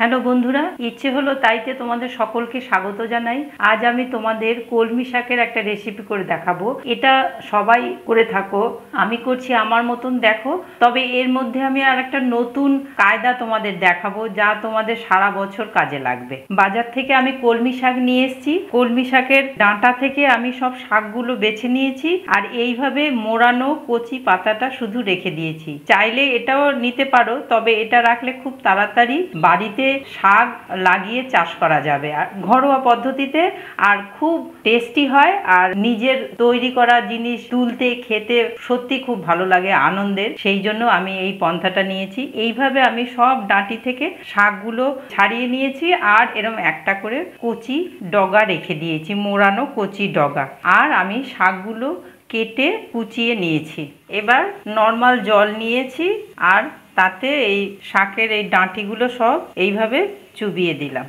Hello বন্ধুরা, ইচ্ছে হলো তাইতে তোমাদের সকলকে স্বাগত জানাই। আজ আমি তোমাদের কলমি শাকের একটা রেসিপি করে দেখাবো। এটা সবাই করে থাকো, আমি করছি আমার মতন দেখো। তবে এর মধ্যে আমি আর একটা নতুন কায়দা তোমাদের দেখাবো, যা তোমাদের সারা বছর কাজে লাগবে। বাজার থেকে আমি কলমি শাক নিয়ে এসেছি। কলমি শাকের ডাঁটা থেকে আমি সব শাকগুলো বেছে নিয়েছি, আর এইভাবে মোড়ানো কচি পাতাটা শুধু রেখে দিয়েছি। চাইলে এটাও নিতে পারো, তবে এটা রাখলে খুব তাড়াতাড়ি বাড়িতে শাক লাগিয়ে চাষ করা যাবে, আর ঘরোয়া পদ্ধতিতে, আর খুব টেস্টি হয়। আর নিজের তৈরি করা জিনিস তুলতে খেতে সত্যি খুব ভালো লাগে, আনন্দের। সেই জন্য আমি এই পন্থাটা নিয়েছি। এইভাবে আমি সব ডাঁটি থেকে শাকগুলো ছাড়িয়ে নিয়েছি, আর এরকম একটা করে কচি ডগা রেখে দিয়েছি, মোড়ানো কচি ডগা। আর আমি শাকগুলো কেটে কুচিয়ে নিয়েছি। এবার নর্মাল জল নিয়েছি, আর তাতে এই শাকের এই ডাঁটিগুলো সব এইভাবে চুবিয়ে দিলাম।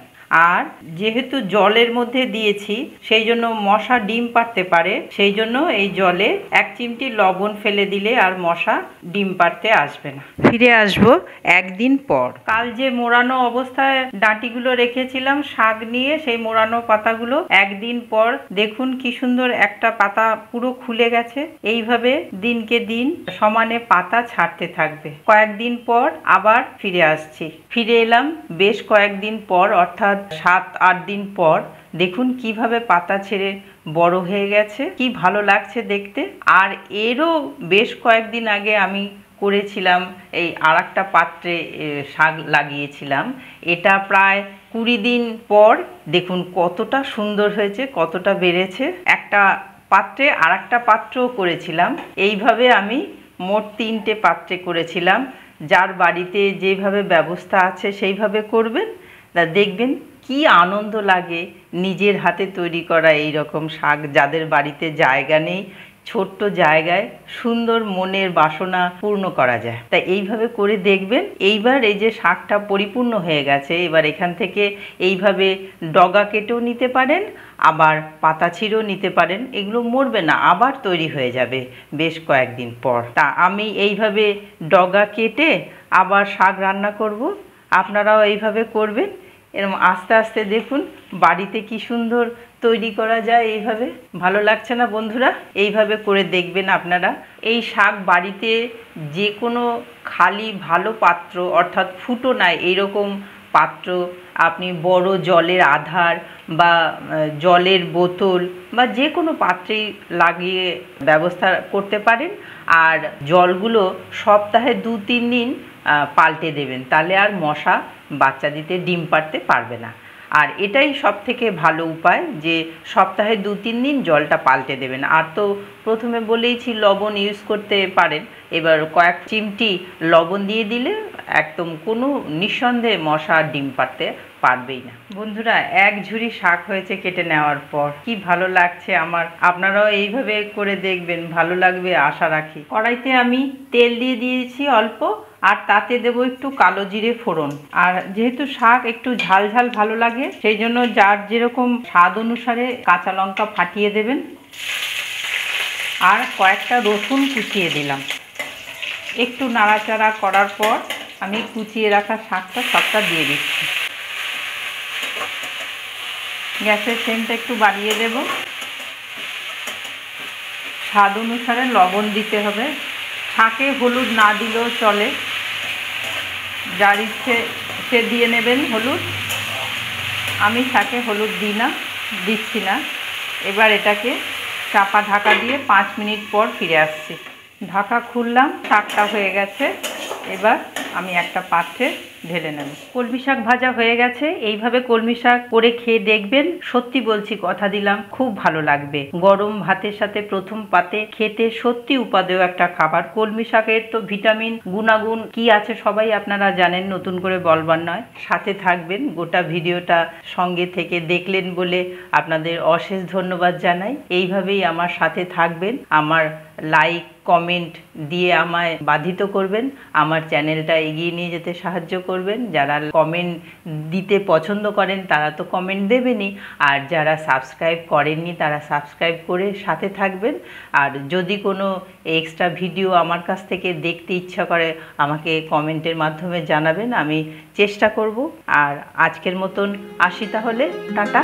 আর যেহেতু জলের মধ্যে দিয়েছি, সেই জন্য মশা ডিম পাড়তে পারে। সেই জন্য এই জলে 1 চিমটি লবণ ফেলে দিলে আর মশা ডিম পাড়তে আসবে না। ফিরে আসবো একদিন পর। কাল যে মোড়ানো অবস্থায় ডাঁটিগুলো রেখেছিলাম শাক নিয়ে, সেই মোড়ানো পাতাগুলো একদিন পর দেখুন কি সুন্দর একটা পাতা পুরো খুলে গেছে। এইভাবে দিনকে দিন সমানে পাতা ছাড়তে থাকবে। কয়েকদিন পর আবার ফিরে আসছি। ফিরে এলাম বেশ কয়েকদিন পর, অর্থাৎ 7-8 দিন পর। দেখুন কিভাবে পাতা ছেড়ে বড় হয়ে গেছে, কি ভালো লাগছে দেখতে। আর এরও বেশ কয়েকদিন আগে আমি করেছিলাম, এই আরেকটা পাত্রে শাক লাগিয়েছিলাম। এটা প্রায় 20 দিন পর দেখুন কতটা সুন্দর হয়েছে, কতটা বেড়েছে। একটা পাত্রে আরেকটা পাত্রও করেছিলাম। এইভাবে আমি মোট 3টে পাত্রে করেছিলাম। যার বাড়িতে যেভাবে ব্যবস্থা আছে সেইভাবে করবেন, তা দেখবেন কি আনন্দ লাগে নিজের হাতে তৈরি করা এই রকম শাক। যাদের বাড়িতে জায়গা নেই, ছোট্ট জায়গায় সুন্দর মনের বাসনা পূর্ণ করা যায়। তাই এইভাবে করে দেখবেন। এইবার এই যে শাকটা পরিপূর্ণ হয়ে গেছে, এবার এখান থেকে এইভাবে ডগা কেটেও নিতে পারেন, আবার পাতা ছিঁড়েও নিতে পারেন। এগুলো মরবে না, আবার তৈরি হয়ে যাবে বেশ কয়েকদিন পর। তা আমি এইভাবে ডগা কেটে আবার শাক রান্না করব। আপনারাও এইভাবে করবেন। এরকম আস্তে আস্তে দেখুন বাড়িতে কি সুন্দর তৈরি করা যায়। এইভাবে ভালো লাগছে না বন্ধুরা? এইভাবে করে দেখবেন আপনারা। এই শাক বাড়িতে যে কোনো খালি ভালো পাত্র, অর্থাৎ ফুটো নাই এইরকম পাত্র, আপনি বড় জলের আধার বা জলের বোতল বা যে কোনো পাত্রেই লাগিয়ে ব্যবস্থা করতে পারেন। আর জলগুলো সপ্তাহে 2-3 দিন পাল্টে দেবেন, তাহলে আর মশা বাচ্চা দিতে ডিম পাড়তে পারবে না। আর এটাই সব থেকে ভালো উপায়, যে সপ্তাহে 2-3 দিন জলটা পাল্টে দেবেন। আর তো প্রথমে বলেইছি লবণ ইউজ করতে পারেন। এবার কয়েক চিমটি লবণ দিয়ে দিলে একদম কোনো নিঃসন্দেহে মশা ডিম পাড়তে পারবেই না। বন্ধুরা, 1 ঝুড়ি শাক হয়েছে কেটে নেওয়ার পর। কি ভালো লাগছে আমার। আপনারাও এইভাবে করে দেখবেন, ভালো লাগবে আশা রাখি। কড়াইতে আমি তেল দিয়ে দিয়েছি অল্প, আর তাতে দেবো একটু কালো জিরে ফোড়ন। আর যেহেতু শাক একটু ঝাল ঝাল ভালো লাগে, সেই জন্য যার যেরকম স্বাদ অনুসারে কাঁচা লঙ্কা ফাটিয়ে দেবেন। আর কয়েকটা রসুন কুচিয়ে দিলাম। একটু নাড়াচাড়া করার পর আমি কুচিয়ে রাখা শাকটা সবটা দিয়ে দিচ্ছি। গ্যাসের ফ্লেমটা একটু বাড়িয়ে দেব। স্বাদ অনুসারে লবণ দিতে হবে। শাকে হলুদ না দিলেও চলে, যার ইচ্ছে সে দিয়ে নেবেন হলুদ। আমি শাকে হলুদ দিচ্ছি না। এবার এটাকে চাপা ঢাকা দিয়ে 5 মিনিট পর ফিরে আসছি। ঢাকা খুললাম, শাকটা হয়ে গেছে। এবার আমি একটা পাত্রে ঢেলে নেব। কলমি শাক ভাজা হয়ে গেছে। এইভাবে কলমি শাক করে খেয়ে দেখবেন, সত্যি বলছি, কথা দিলাম খুব ভালো লাগবে। গরম ভাতের সাথে প্রথম পাতে খেতে সত্যি উপাদেয় একটা খাবার। কলমি শাকের তো ভিটামিন গুণাগুণ কি আছে সবাই আপনারা জানেন, নতুন করে বলবার নয়। সাথে থাকবেন, গোটা ভিডিওটা সঙ্গে থেকে দেখলেন বলে আপনাদের অশেষ ধন্যবাদ জানাই। এইভাবেই আমার সাথে থাকবেন, আমার লাইক কমেন্ট দিয়ে আমায় বাধিত করবেন, আমার চ্যানেলটা এগিয়ে নিয়ে যেতে সাহায্য করবেন। করবেন। যারা কমেন্ট দিতে পছন্দ করেন তারা তো কমেন্ট দেবেনই, আর যারা সাবস্ক্রাইব করেননি তারা সাবস্ক্রাইব করে সাথে থাকবেন। আর যদি কোনো এক্সট্রা ভিডিও আমার কাছ থেকে দেখতে ইচ্ছা করে আমাকে কমেন্টের মাধ্যমে জানাবেন, আমি চেষ্টা করব। আর আজকের মতন আসি তাহলে, টাটা।